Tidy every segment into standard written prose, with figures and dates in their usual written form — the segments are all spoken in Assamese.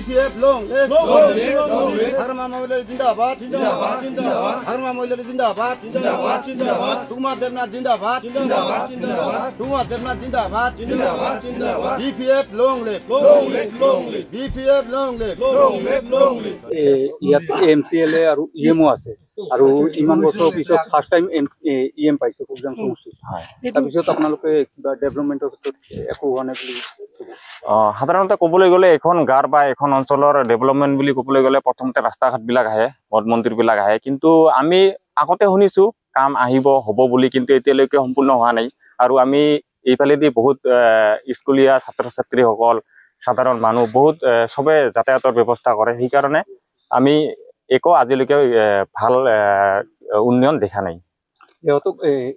BPF long live Harma Maulana Zindabad Harma Maulana Zindabad Sukuma Devnath Zindabad Sukuma Devnath Zindabad BPF long live BPF long live ইয়াত MCLA আৰু EMO আছে আৰু ইমান বছৰৰ পিছত ফাৰ্ষ্ট টাইম EM পাইছে কুকজাং সমষ্টিত তাৰপিছত আপোনালোকে কিবা ডেভেলপমেণ্টৰ ক্ষেত্ৰত একো হোৱা নাই বুলি সাধাৰণতে ক'বলৈ গ'লে এখন গাঁৱৰ বা এখন অঞ্চলৰ ডেভেলপমেণ্ট বুলি ক'বলৈ গ'লে প্ৰথমতে ৰাস্তা ঘাটবিলাক আহে মঠ মন্দিৰবিলাক আহে কিন্তু আমি আগতে শুনিছোঁ কাম আহিব হ'ব বুলি কিন্তু এতিয়ালৈকে সম্পূৰ্ণ হোৱা নাই আৰু আমি এইফালেদি বহুত স্কুলীয়া ছাত্ৰ ছাত্ৰীসকল সাধাৰণ মানুহ বহুত চবে যাতায়াতৰ ব্যৱস্থা কৰে সেইকাৰণে আমি একো আজিলৈকে ভাল উন্নয়ন দেখা নাই সিহঁতক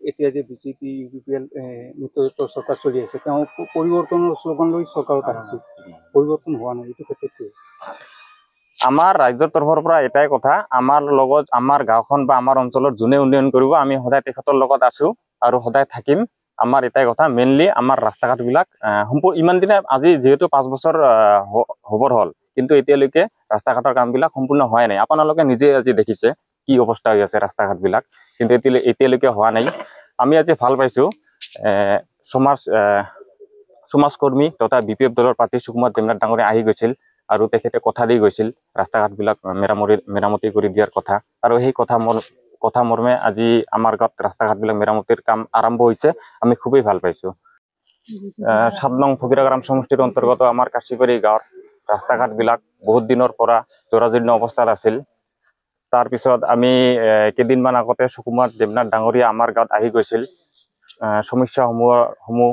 এতিয়া যে বিজেপি UPL মিত্ৰজোঁটৰ চৰকাৰ চলি আছে তেওঁ পৰিৱৰ্তনৰ শ্লোগান লৈ চৰকাৰত আহিছে পৰিৱৰ্তন হোৱা নাই এইটো ক্ষেত্ৰত আমাৰ ৰাজ্যৰ তৰফৰ পৰা এটাই কথা আমাৰ লগত আমাৰ গাঁওখন বা আমাৰ অঞ্চলত যোনে উন্নয়ন কৰিব আমি সদায় তেখেতৰ লগত আছোঁ আৰু সদায় থাকিম আমাৰ এটাই কথা মেইনলি আমাৰ ৰাস্তা ঘাটবিলাক ইমান দিনে আজি যিহেতু 5 বছৰ হ'বৰ হ'ল কিন্তু এতিয়ালৈকে ৰাস্তা ঘাটৰ কামবিলাক সম্পূৰ্ণ হোৱাই নাই আপোনালোকে নিজে আজি দেখিছে কি অৱস্থা হৈ আছে ৰাস্তা ঘাটবিলাক কিন্তু এতিয়ালৈকে হোৱা নাই আমি আজি ভাল পাইছোঁ সমাজকৰ্মী তথা BPF দলৰ প্ৰাৰ্থী সুকুমাৰ দেৱনাথ ডাঙৰীয়া আহি গৈছিল আৰু তেখেতে কথা দি গৈছিল ৰাস্তা ঘাটবিলাক মেৰামতি কৰি দিয়াৰ কথা আৰু সেই কথা মৰ্মে আজি আমাৰ গাঁৱত ৰাস্তা ঘাটবিলাক মেৰামতিৰ কাম আৰম্ভ হৈছে আমি খুবেই ভাল পাইছোঁ 7 নং ফকিৰাগ্ৰাম সমষ্টিৰ অন্তৰ্গত আমাৰ কাশীবাৰী গাঁৱৰ ৰাস্তা ঘাটবিলাক বহুত দিনৰ পৰা জৰাজীৰ্ণ অৱস্থাত আছিল তাৰপিছত আমি কেইদিনমান আগতে সুকুমাৰ দেৱনাথ ডাঙৰীয়া আমাৰ গাঁৱত আহি গৈছিল সমস্যাসমূহ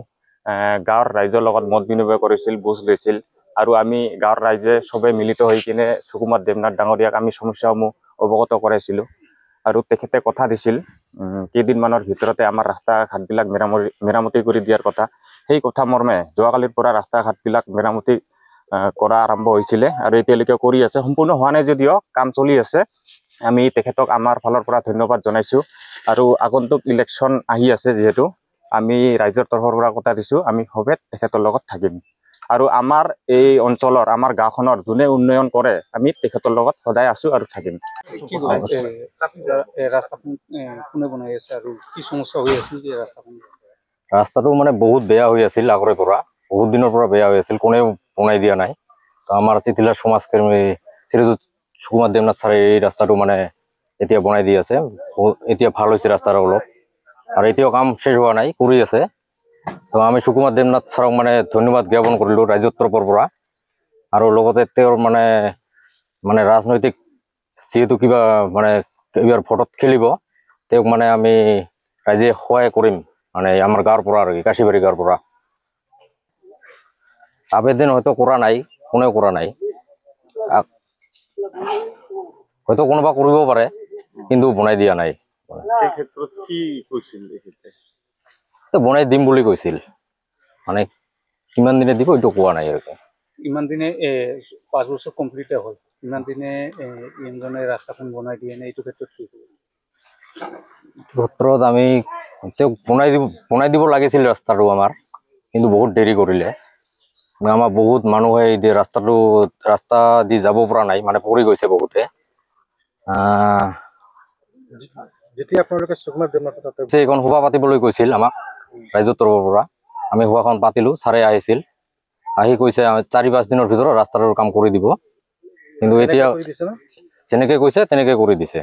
গাঁৱৰ ৰাইজৰ লগত মত বিনিময় কৰিছিল বুজ লৈছিল আৰু আমি গাঁৱৰ ৰাইজে সবে মিলিত হৈ কিনে সুকুমাৰ দেৱনাথ ডাঙৰীয়াক আমি সমস্যাসমূহ অৱগত কৰাইছিলোঁ আৰু তেখেতে কথা দিছিল কেইদিনমানৰ ভিতৰতে আমাৰ ৰাস্তা ঘাটবিলাক মেৰামতি কৰি দিয়াৰ কথা সেই কথা মৰ্মে যোৱাকালিৰ পৰা ৰাস্তা ঘাটবিলাক মেৰামতি কৰা আৰম্ভ হৈছিলে আৰু এতিয়ালৈকে কৰি আছে সম্পূৰ্ণ হোৱা নাই যদিও কাম চলি আছে আমি তেখেতক আমাৰ ফালৰ পৰা ধন্যবাদ জনাইছোঁ আৰু আগন্তুক ইলেকশ্যন আহি আছে যিহেতু আমি ৰাইজৰ তৰফৰ পৰা কথা দিছোঁ আমি সবে তেখেতৰ লগত থাকিম আৰু আমাৰ এই অঞ্চলৰ আমাৰ গাঁওখনৰ যোনে উন্নয়ন কৰে আমি তেখেতৰ লগত সদায় আছোঁ আৰু থাকিম ৰাস্তাখন কোনে বনাই আছে আৰু কি সমস্যা হৈ আছিল যে ৰাস্তাটো মানে বহুত বেয়া হৈ আছিল আগৰে পৰা বহুত দিনৰ পৰা বেয়া হৈ আছিল কোনেও বনাই দিয়া নাই তো আমাৰ চিঠিলাৰ সমাজকৰ্মী শ্ৰীযুত সুকুমাৰ দেৱনাথ ছাৰে এই ৰাস্তাটো মানে এতিয়া বনাই দি আছে এতিয়া ভাল হৈছে ৰাস্তাৰ অলপ আৰু এতিয়াও কাম শেষ হোৱা নাই কৰি আছে তো আমি সুকুমাৰ দেৱনাথ ছাৰক মানে ধন্যবাদ জ্ঞাপন কৰিলোঁ ৰাইজৰ তৰফৰ পৰা আৰু লগতে তেওঁৰ মানে ৰাজনৈতিক যিহেতু কিবা মানে এইবাৰ ভোটত খেলিব তেওঁক মানে আমি ৰাইজে সহায় কৰিম মানে আমাৰ গাঁৱৰ পৰা আৰু কাশীবাৰী গাঁৱৰ পৰা আবেদন হয়তো কৰা নাই কোনেও কৰা নাই হয়তো কোনোবা কৰিব পাৰে কিন্তু বনাই দিয়া নাই বনাই দিম বুলি কৈছিল মানে কিমান দিনে দিব এইটো কোৱা নাই আৰু ইমান দিনে 5 বছৰ কমপ্লিট হ'ল ইমান দিনে ইজনে ৰাস্তাখন বনাই দিয়ে নে এইটো ক্ষেত্ৰত কি ক্ষেত্ৰত আমি তেওঁক বনাই দিব লাগিছিল ৰাস্তাটো আমাৰ কিন্তু বহুত দেৰি কৰিলে আমাৰ বহুত মানুহে এই ৰাস্তা দি যাব পৰা নাই মানে পৰি গৈছে বহুতে যেতিয়া আপোনালোকে সুকুমাৰ দেৱনাথ এইখন সভা পাতিবলৈ কৈছিল আমাক ৰাইজৰ তৰফৰ পৰা আমি সভাখন পাতিলোঁ ছাৰে আহিছিল আহি কৈছে 4-5 দিনৰ ভিতৰত ৰাস্তাটোৰ কাম কৰি দিব কিন্তু এতিয়া যেনেকৈ কৈছে তেনেকৈ কৰি দিছে